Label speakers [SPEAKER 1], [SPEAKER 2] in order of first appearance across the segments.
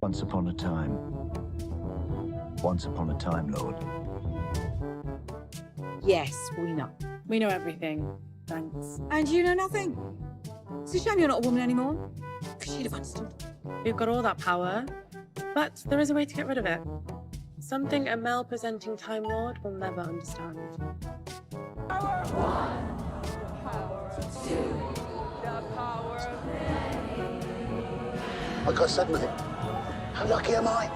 [SPEAKER 1] Once upon a time. Once upon a time, Lord.
[SPEAKER 2] Yes, we know.
[SPEAKER 3] We know everything. Thanks.
[SPEAKER 2] And you know nothing. It's a shame you're not a woman anymore. Because you'd have understood.
[SPEAKER 3] We've got all that power, but there is a way to get rid of it. Something a male-presenting Time Lord will never understand.
[SPEAKER 4] Power one. Power two. The power of many.
[SPEAKER 1] I got said with it. How lucky am I?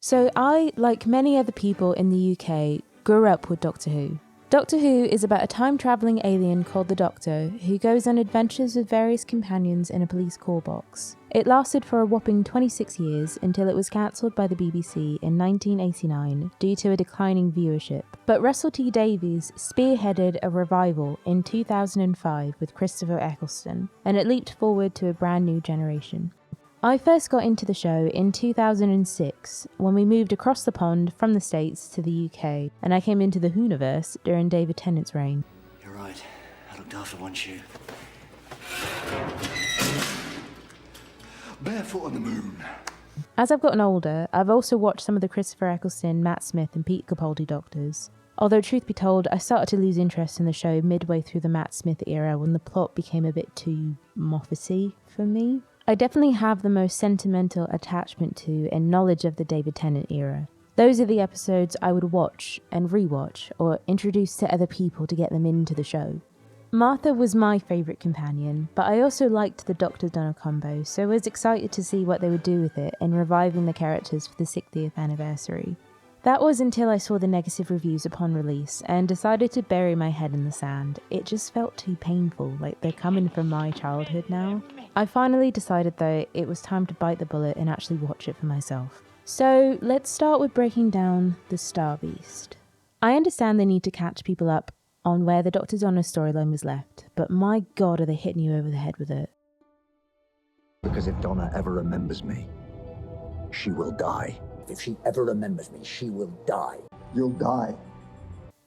[SPEAKER 5] So I, like many other people in the UK, grew up with Doctor Who. Doctor Who is about a time-travelling alien called the Doctor who goes on adventures with various companions in a police call box. It lasted for a whopping 26 years until it was cancelled by the BBC in 1989 due to a declining viewership. But Russell T Davies spearheaded a revival in 2005 with Christopher Eccleston, and it leaped forward to a brand new generation. I first got into the show in 2006 when we moved across the pond from the States to the UK, and I came into the Whoniverse during David Tennant's reign.
[SPEAKER 6] You're right. I looked after one shoe. Barefoot on the moon.
[SPEAKER 5] As I've gotten older, I've also watched some of the Christopher Eccleston, Matt Smith and Pete Capaldi Doctors. Although truth be told, I started to lose interest in the show midway through the Matt Smith era when the plot became a bit too Moffat-y for me. I definitely have the most sentimental attachment to and knowledge of the David Tennant era. Those are the episodes I would watch and rewatch or introduce to other people to get them into the show. Martha was my favourite companion, but I also liked the Doctor Donna combo, so I was excited to see what they would do with it in reviving the characters for the 60th anniversary. That was until I saw the negative reviews upon release and decided to bury my head in the sand. It just felt too painful, like they're coming from my childhood now. I finally decided though it was time to bite the bullet and actually watch it for myself. So let's start with breaking down the Star Beast. I understand they need to catch people up on where the Dr. Donna storyline was left, but my god are they hitting you over the head with it.
[SPEAKER 1] Because if Donna ever remembers me, she will die. If she ever remembers me, she will die. You'll die.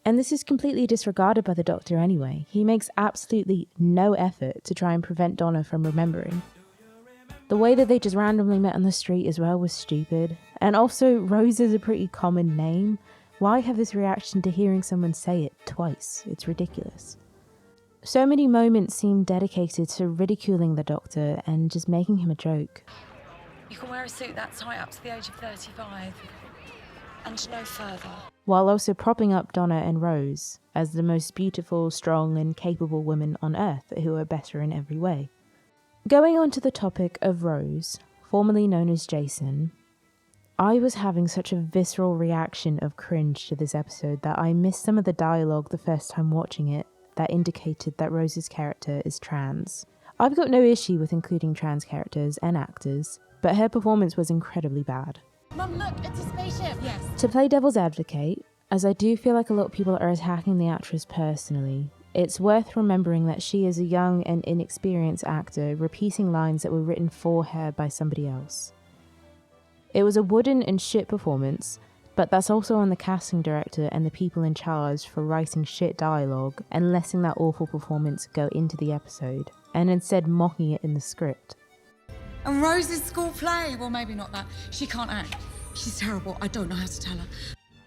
[SPEAKER 5] And this is completely disregarded by the Doctor anyway. He makes absolutely no effort to try and prevent Donna from remembering. The way that they just randomly met on the street as well was stupid. And also, Rose is a pretty common name. Why have this reaction to hearing someone say it twice? It's ridiculous. So many moments seem dedicated to ridiculing the Doctor and just making him a joke.
[SPEAKER 7] You can wear a suit that tight up to the age of 35, and no further.
[SPEAKER 5] While also propping up Donna and Rose as the most beautiful, strong and capable women on Earth who are better in every way. Going on to the topic of Rose, formerly known as Jason, I was having such a visceral reaction of cringe to this episode that I missed some of the dialogue the first time watching it that indicated that Rose's character is trans. I've got no issue with including trans characters and actors, but her performance was incredibly bad.
[SPEAKER 7] Mum, look, it's a spaceship. Yes.
[SPEAKER 5] To play devil's advocate, as I do feel like a lot of people are attacking the actress personally, it's worth remembering that she is a young and inexperienced actor repeating lines that were written for her by somebody else. It was a wooden and shit performance, but that's also on the casting director and the people in charge for writing shit dialogue and letting that awful performance go into the episode, and instead mocking it in the script.
[SPEAKER 7] And Rose's school play. Well, maybe not that. She can't act. She's terrible. I don't know how to tell her.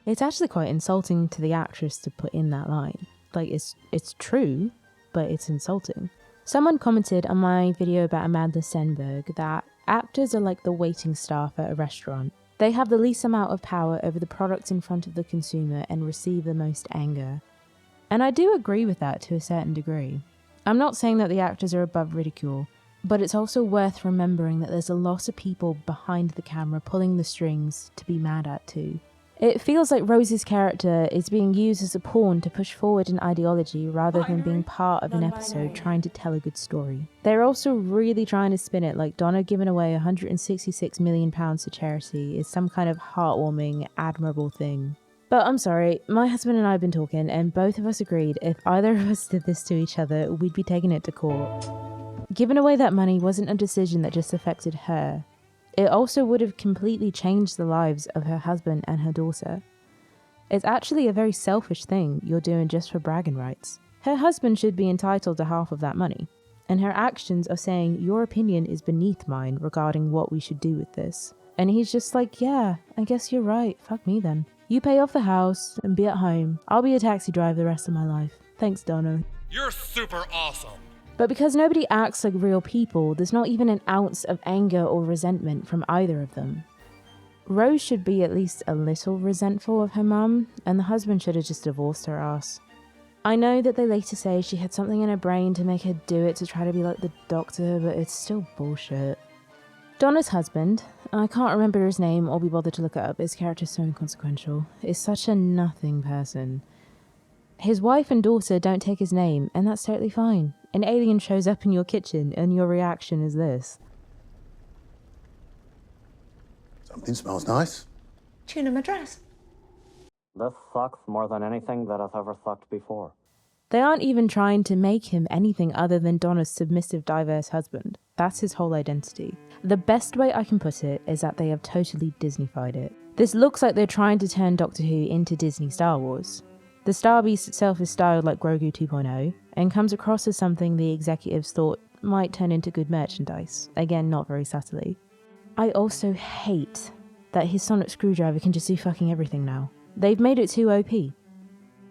[SPEAKER 5] It's actually quite insulting to the actress to put in that line. Like, it's true, but it's insulting. Someone commented on my video about Amanda Stenberg that actors are like the waiting staff at a restaurant. They have the least amount of power over the product in front of the consumer and receive the most anger. And I do agree with that to a certain degree. I'm not saying that the actors are above ridicule, but it's also worth remembering that there's a lot of people behind the camera pulling the strings to be mad at too. It feels like Rose's character is being used as a pawn to push forward an ideology rather than being part of an episode trying to tell a good story. They're also really trying to spin it like Donna giving away £166 million to charity is some kind of heartwarming, admirable thing. But I'm sorry, my husband and I have been talking and both of us agreed if either of us did this to each other, we'd be taking it to court. Giving away that money wasn't a decision that just affected her. It also would have completely changed the lives of her husband and her daughter. It's actually a very selfish thing you're doing just for bragging rights. Her husband should be entitled to half of that money, and her actions are saying your opinion is beneath mine regarding what we should do with this. And he's just like, yeah, I guess you're right, fuck me then. You pay off the house and be at home. I'll be a taxi driver the rest of my life. Thanks, Donna.
[SPEAKER 8] You're super awesome.
[SPEAKER 5] But because nobody acts like real people, there's not even an ounce of anger or resentment from either of them. Rose should be at least a little resentful of her mum, and the husband should have just divorced her ass. I know that they later say she had something in her brain to make her do it to try to be like the doctor, but it's still bullshit. Donna's husband, I can't remember his name or be bothered to look it up, his character's so inconsequential, is such a nothing person. His wife and daughter don't take his name, and that's totally fine. An alien shows up in your kitchen, and your reaction is this.
[SPEAKER 6] Something smells nice.
[SPEAKER 7] Tuna madras.
[SPEAKER 9] This sucks more than anything that has ever sucked before.
[SPEAKER 5] They aren't even trying to make him anything other than Donna's submissive, diverse husband. That's his whole identity. The best way I can put it is that they have totally Disneyfied it. This looks like they're trying to turn Doctor Who into Disney Star Wars. The Star Beast itself is styled like Grogu 2.0, and comes across as something the executives thought might turn into good merchandise. Again, not very subtly. I also hate that his sonic screwdriver can just do fucking everything now. They've made it too OP.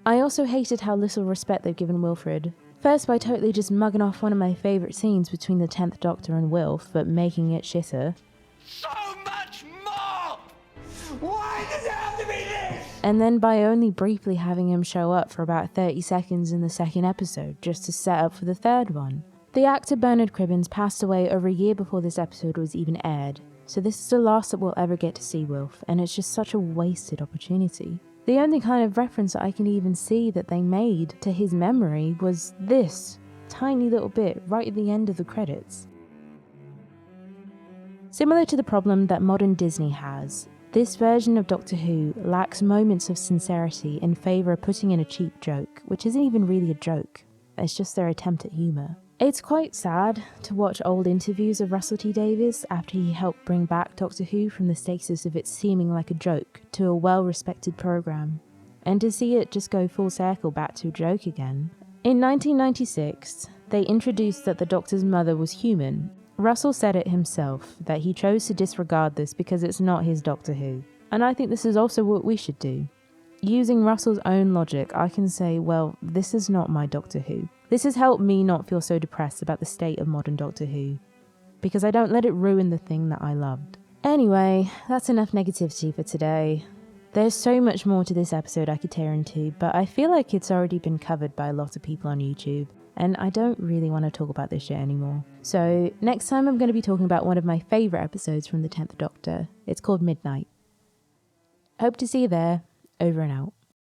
[SPEAKER 5] I also hated how little respect they've given Wilfred. First by totally just mugging off one of my favourite scenes between the 10th Doctor and Wilf, but making it shitter.
[SPEAKER 8] So much more! Why does it have to be this?
[SPEAKER 5] And then by only briefly having him show up for about 30 seconds in the second episode, just to set up for the third one. The actor Bernard Cribbins passed away over a year before this episode was even aired, so this is the last that we'll ever get to see Wilf, and it's just such a wasted opportunity. The only kind of reference that I can even see that they made to his memory was this tiny little bit right at the end of the credits. Similar to the problem that modern Disney has, this version of Doctor Who lacks moments of sincerity in favour of putting in a cheap joke, which isn't even really a joke, it's just their attempt at humour. It's quite sad to watch old interviews of Russell T Davies after he helped bring back Doctor Who from the status of it seeming like a joke to a well-respected programme, and to see it just go full circle back to a joke again. In 1996, they introduced that the Doctor's mother was human. Russell said it himself, that he chose to disregard this because it's not his Doctor Who, and I think this is also what we should do. Using Russell's own logic, I can say, well, this is not my Doctor Who. This has helped me not feel so depressed about the state of modern Doctor Who, because I don't let it ruin the thing that I loved. Anyway, that's enough negativity for today. There's so much more to this episode I could tear into, but I feel like it's already been covered by a lot of people on YouTube, and I don't really want to talk about this shit anymore. So, next time I'm going to be talking about one of my favourite episodes from the 10th Doctor. It's called Midnight. Hope to see you there. Over and out.